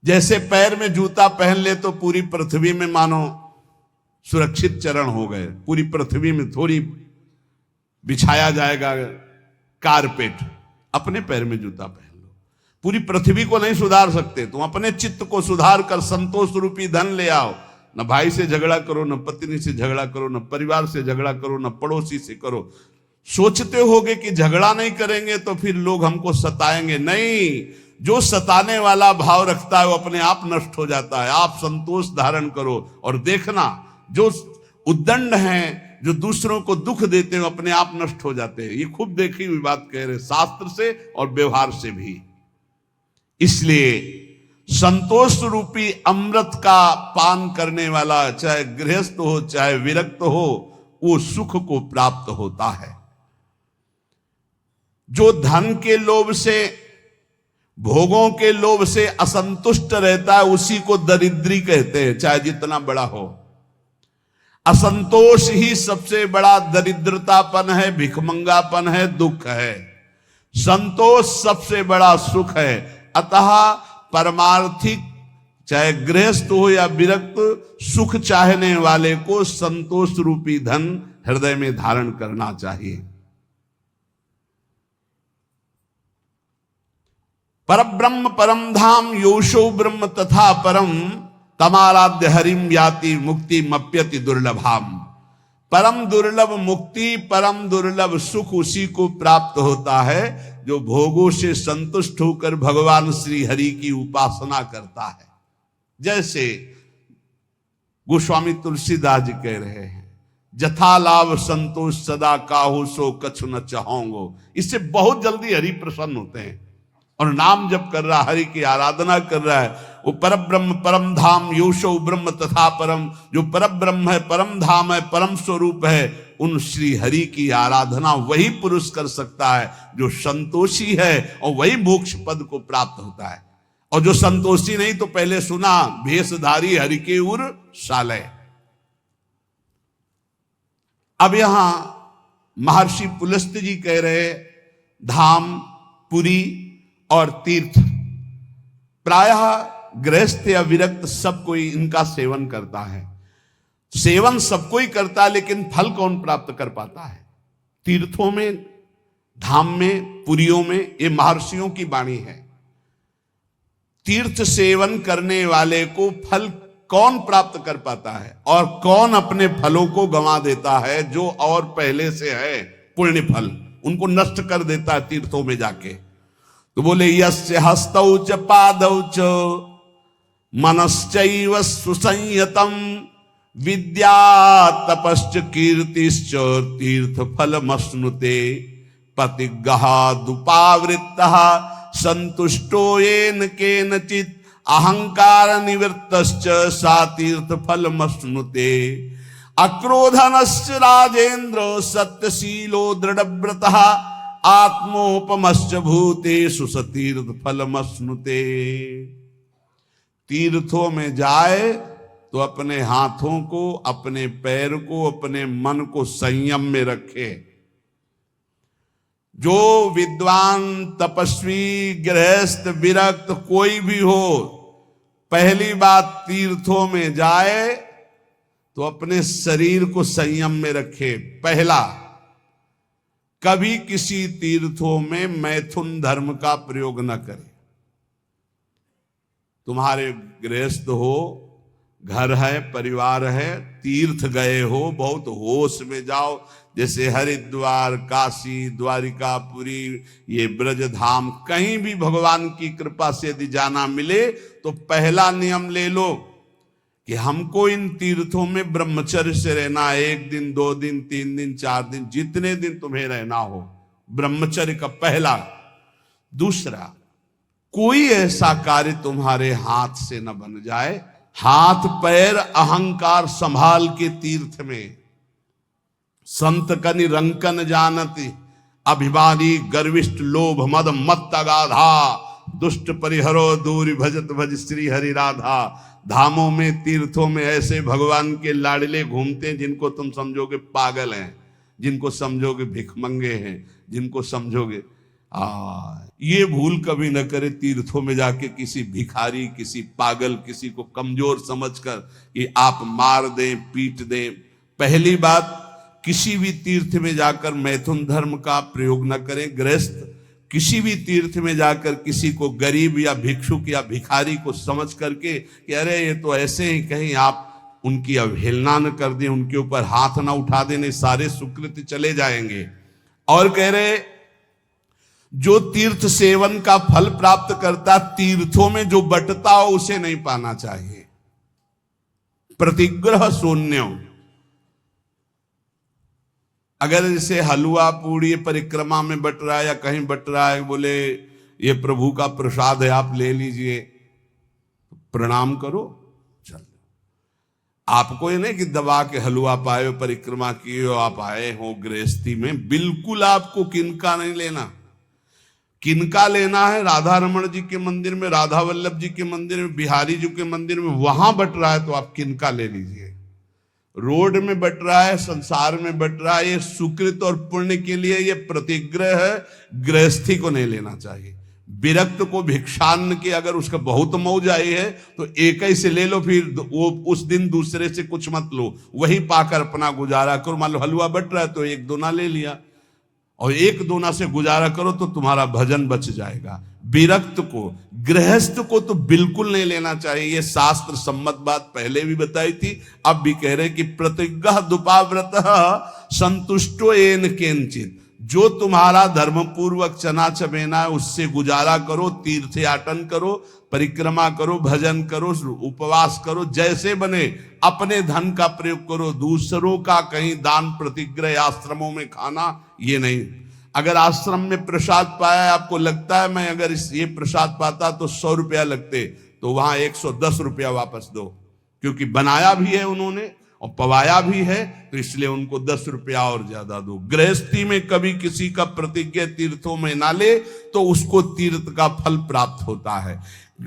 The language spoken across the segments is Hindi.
जैसे पैर में जूता पहन ले तो पूरी पृथ्वी में मानो सुरक्षित चरण हो गए, पूरी पृथ्वी में थोड़ी बिछाया जाएगा कारपेट, अपने पैर में जूता पहन लो। पूरी पृथ्वी को नहीं सुधार सकते, तुम अपने चित्त को सुधार कर संतोष रूपी धन ले आओ। न भाई से झगड़ा करो, न पत्नी से झगड़ा करो, न परिवार से झगड़ा करो, न पड़ोसी से करो। सोचते होगे कि झगड़ा नहीं करेंगे तो फिर लोग हमको सताएंगे, नहीं, जो सताने वाला भाव रखता है वो अपने आप नष्ट हो जाता है। आप संतोष धारण करो और देखना, जो उद्दंड हैं, जो दूसरों को दुख देते हैं, अपने आप नष्ट हो जाते हैं। ये खूब देखी हुई बात कह रहे, शास्त्र से और व्यवहार से भी। इसलिए संतोष रूपी अमृत का पान करने वाला, चाहे गृहस्थ हो चाहे विरक्त हो, वो सुख को प्राप्त होता है। जो धन के लोभ से, भोगों के लोभ से असंतुष्ट रहता है, उसी को दरिद्री कहते हैं, चाहे जितना बड़ा हो। असंतोष ही सबसे बड़ा दरिद्रतापन है, भिखमंगापन है, दुख है। संतोष सबसे बड़ा सुख है। अतः परमार्थिक, चाहे गृहस्थ हो या विरक्त, सुख चाहने वाले को संतोष रूपी धन हृदय में धारण करना चाहिए। परब्रह्म परम धाम योशो ब्रह्म तथा परम तमाराध्य हरिम याति मुक्ति मप्यति दुर्लभाम। परम दुर्लभ मुक्ति, परम दुर्लभ सुख उसी को प्राप्त होता है जो भोगों से संतुष्ट होकर भगवान श्री हरि की उपासना करता है। जैसे गोस्वामी तुलसीदास जी कह रहे हैं, जथा लाभ संतोष सदा काहू सो कछु न चाहोंगो। इससे बहुत जल्दी हरि प्रसन्न होते हैं और नाम जप कर रहा, हरि की आराधना कर रहा है। वो परब्रह्म परम धाम योशो ब्रह्म तथा परम, जो परब्रह्म है, परम धाम है, परम स्वरूप है, उन श्री हरि की आराधना वही पुरुष कर सकता है जो संतोषी है, और वही मोक्ष पद को प्राप्त होता है। और जो संतोषी नहीं, तो पहले सुना, भेषधारी हरि के उर शालय। अब यहां महर्षि पुलस्त्य जी कह रहे, धाम, पुरी और तीर्थ, प्रायः गृहस्थ या विरक्त सब कोई इनका सेवन करता है। सेवन सब कोई करता है, लेकिन फल कौन प्राप्त कर पाता है? तीर्थों में, धाम में, पुरियों में, ये महर्षियों की वाणी है। तीर्थ सेवन करने वाले को फल कौन प्राप्त कर पाता है, और कौन अपने फलों को गंवा देता है? जो और पहले से है पुण्य फल, उनको नष्ट कर देता है तीर्थों में जाके। तो बोले, यस्य हस्तौ च पादौ च मनश्चैव सुसंयतम विद्या तपश्च कीर्तिश्च तीर्थ फलमश्नुते पतिगहादुपावृत्तः संतुष्टो येन केनचित् अहंकार निवृत्तश्च सा तीर्थ फलमश्नुते अक्रोधनश्च राजेन्द्र सत्यशीलो दृढ़व्रतः आत्मोपमश्च भूतेषु सतीर्थ फलमश्नुते। तीर्थों में जाए तो अपने हाथों को, अपने पैर को, अपने मन को संयम में रखे। जो विद्वान, तपस्वी, गृहस्थ, विरक्त कोई भी हो, पहली बात तीर्थों में जाए तो अपने शरीर को संयम में रखे। पहला, कभी किसी तीर्थों में मैथुन धर्म का प्रयोग न करे। तुम्हारे गृहस्थ हो, घर है, परिवार है, तीर्थ गए हो, बहुत होश में जाओ। जैसे हरिद्वार, काशी, द्वारिका, पुरी, ये ब्रज धाम, कहीं भी भगवान की कृपा से यदि जाना मिले तो पहला नियम ले लो कि हमको इन तीर्थों में ब्रह्मचर्य से रहना है। 1 दिन, 2 दिन, 3 दिन, 4 दिन, जितने दिन तुम्हें रहना हो, ब्रह्मचर्य का पहला। दूसरा, कोई ऐसा कार्य तुम्हारे हाथ से न बन जाए। हाथ पैर अहंकार संभाल के तीर्थ में। संत कनि रंकन जानती अभिमानी गर्विष्ठ लोभ मद मत अगाधा दुष्ट परिहरो दूरी भजत भज श्री हरि राधा। धामों में, तीर्थों में ऐसे भगवान के लाडले घूमते हैं जिनको तुम समझोगे पागल हैं, जिनको समझोगे भिखमंगे हैं, जिनको समझोगे ये भूल कभी न करे तीर्थों में जाके किसी भिखारी, किसी पागल, किसी को कमजोर समझकर कि आप मार दें, पीट दें। पहली बात, किसी भी तीर्थ में जाकर मैथुन धर्म का प्रयोग न करें। गृहस्थ किसी भी तीर्थ में जाकर किसी को गरीब या भिक्षुक या भिखारी को समझ करके कि अरे ये तो ऐसे ही, कहीं आप उनकी अवहेलना न कर दें, उनके ऊपर हाथ ना उठा देने, सारे सुकृत चले जाएंगे। और कह रहे, जो तीर्थ सेवन का फल प्राप्त करता, तीर्थों में जो बटता हो उसे नहीं पाना चाहिए। प्रतिग्रह शून्य। अगर जैसे हलवा पूड़ी परिक्रमा में बट रहा है या कहीं बट रहा है, बोले ये प्रभु का प्रसाद है आप ले लीजिए, प्रणाम करो, चल। आपको ये नहीं कि दबा के हलवा पाए हो, परिक्रमा किए हो, आप आए हो गृहस्थी में। बिल्कुल आपको किनका नहीं लेना। किनका लेना है? राधा रमण जी के मंदिर में, राधा वल्लभ जी के मंदिर में, बिहारी जी के मंदिर में, वहां बट रहा है तो आप किनका ले लीजिए। रोड में बट रहा है, संसार में बट रहा है, ये सुकृत और पुण्य के लिए, ये प्रतिग्रह है, गृहस्थी को नहीं लेना चाहिए। विरक्त को भिक्षान्न की अगर उसका बहुत मौज आई है तो एक ही से ले लो, फिर वो उस दिन दूसरे से कुछ मत लो, वही पाकर अपना गुजारा करो। मान लो हलवा बट रहा है तो एक दोना ले लिया और एक दोना से गुजारा करो तो तुम्हारा भजन बच जाएगा। विरक्त को, गृहस्थ को तो बिल्कुल नहीं लेना चाहिए। ये शास्त्र सम्मत बात पहले भी बताई थी, अब भी कह रहे कि प्रतिग्रह दुपाव्रत संतुष्टो येन केनचित। जो तुम्हारा धर्म पूर्वक चना चबेना है उससे गुजारा करो, तीर्थयाटन करो, परिक्रमा करो, भजन करो, उपवास करो, जैसे बने अपने धन का प्रयोग करो। दूसरों का कहीं दान प्रतिग्रह आश्रमों में खाना ये नहीं। अगर आश्रम में प्रसाद पाया, आपको लगता है मैं अगर ये प्रसाद पाता तो 100 रुपया लगते, तो वहां 110 रुपया वापस दो, क्योंकि बनाया भी है उन्होंने और पवाया भी है, तो इसलिए उनको 10 रुपया और ज्यादा दो। गृहस्थी में कभी किसी का प्रतिज्ञा तीर्थों में ना ले तो उसको तीर्थ का फल प्राप्त होता है।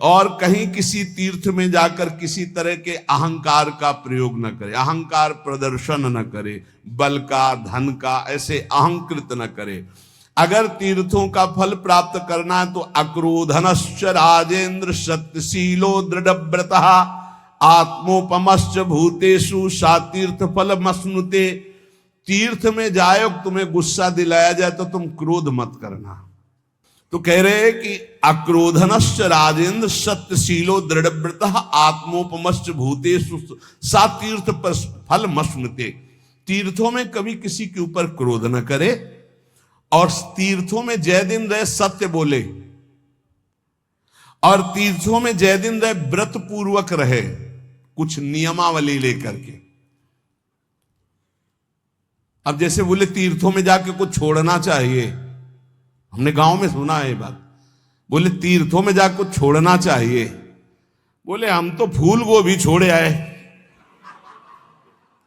और कहीं किसी तीर्थ में जाकर किसी तरह के अहंकार का प्रयोग न करे, अहंकार प्रदर्शन न करे, बल का, धन का, ऐसे अहंकृत न करे। अगर तीर्थों का फल प्राप्त करना है तो अक्रोधनश्च राजेंद्र सत्यशीलो दृढ़व्रतः आत्मोपमश्च भूतेषु सातीर्थ फल मस्नुते। तीर्थ में जाए तुम्हें गुस्सा दिलाया जाए तो तुम क्रोध मत करना। तो कह रहे हैं कि अक्रोधनश्च राजेंद्र सत्यशीलो दृढ़व्रतः आत्मोपमश्च भूतेषु सातीर्थ फल मस्नुते। तीर्थों में कभी किसी के ऊपर क्रोध न करे और तीर्थों में जय दिन रहे सत्य बोले, और तीर्थों में जय दिन रहे व्रत पूर्वक रहे, कुछ नियमावली लेकर के। अब जैसे बोले तीर्थों में जाके कुछ छोड़ना चाहिए, हमने गांव में सुना है ये बात, बोले तीर्थों में जाकर कुछ छोड़ना चाहिए। बोले हम तो फूल गोभी छोड़े आए,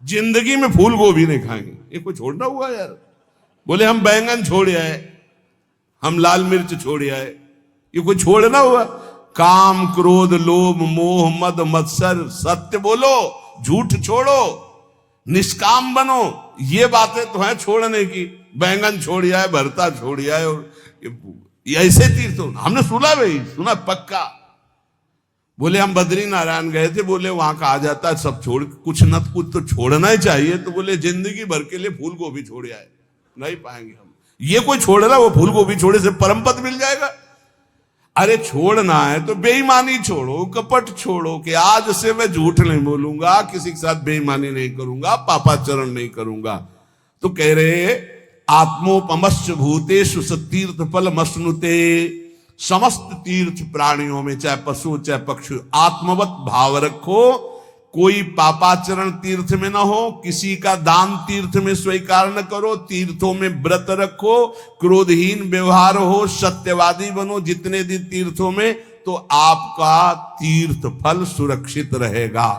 जिंदगी में फूल गोभी नहीं खाएंगे, ये कोई छोड़ना हुआ यार। बोले हम बैंगन छोड़े आए, हम लाल मिर्च छोड़े आए, ये कोई छोड़ना हुआ। काम क्रोध लोभ मोह मद मत्सर, सत्य बोलो, झूठ छोड़ो, निष्काम बनो, ये बातें तो हैं छोड़ने की। बैंगन छोड़ आए, भरता छोड़ आए, और ऐसे तीर्थ हमने सुना, भाई सुना पक्का। बोले हम बद्री नारायण गए थे, बोले वहां का आ जाता है सब छोड़, कुछ न कुछ तो छोड़ना ही चाहिए। तो बोले जिंदगी भर के लिए फूल गोभी छोड़ आए, नहीं पाएंगे हम। ये कोई छोड़ रहा, वो फूल गोभी छोड़े से परम पद मिल जाएगा। अरे छोड़ना है तो बेईमानी छोड़ो, कपट छोड़ो, कि आज से मैं झूठ नहीं बोलूंगा, किसी के साथ बेईमानी नहीं करूंगा, पापाचरण नहीं करूंगा। तो कह रहे आत्मोपमश्च भूतेषु सतीर्थ फल मस्नुते। समस्त तीर्थ प्राणियों में, चाहे पशु चाहे पक्षी, आत्मवत भाव रखो। कोई पापाचरण तीर्थ में ना हो, किसी का दान तीर्थ में स्वीकार न करो, तीर्थों में व्रत रखो, क्रोधहीन व्यवहार हो, सत्यवादी बनो जितने दिन तीर्थों में, तो आपका तीर्थ फल सुरक्षित रहेगा।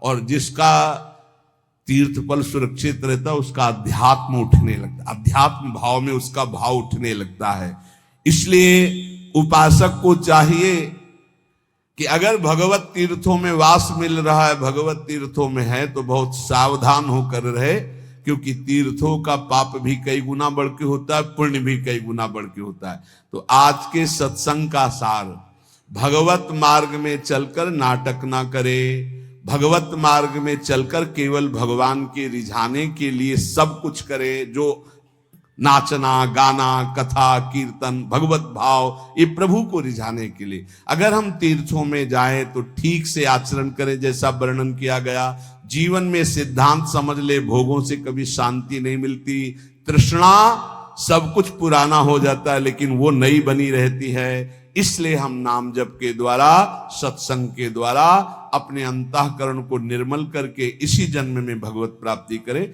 और जिसका तीर्थ फल सुरक्षित रहता है उसका अध्यात्म उठने लगता है, अध्यात्म भाव में उसका भाव उठने लगता है। इसलिए उपासक को चाहिए कि अगर भगवत तीर्थों में वास मिल रहा है, भगवत तीर्थों में है, तो बहुत सावधान होकर रहे क्योंकि तीर्थों का पाप भी कई गुना बढ़ के होता है, पुण्य भी कई गुना बढ़ के होता है। तो आज के सत्संग का सार, भगवत मार्ग में चलकर नाटक ना करे, भगवत मार्ग में चलकर केवल भगवान के रिझाने के लिए सब कुछ करे, जो नाचना, गाना, कथा, कीर्तन, भगवत भाव, ये प्रभु को रिझाने के लिए। अगर हम तीर्थों में जाएं तो ठीक से आचरण करें जैसा वर्णन किया गया। जीवन में सिद्धांत समझ ले, भोगों से कभी शांति नहीं मिलती। तृष्णा, सब कुछ पुराना हो जाता है लेकिन वो नई बनी रहती है। इसलिए हम नाम जप के द्वारा, सत्संग के द्वारा अपने अंतःकरण को निर्मल करके इसी जन्म में भगवत प्राप्ति करें।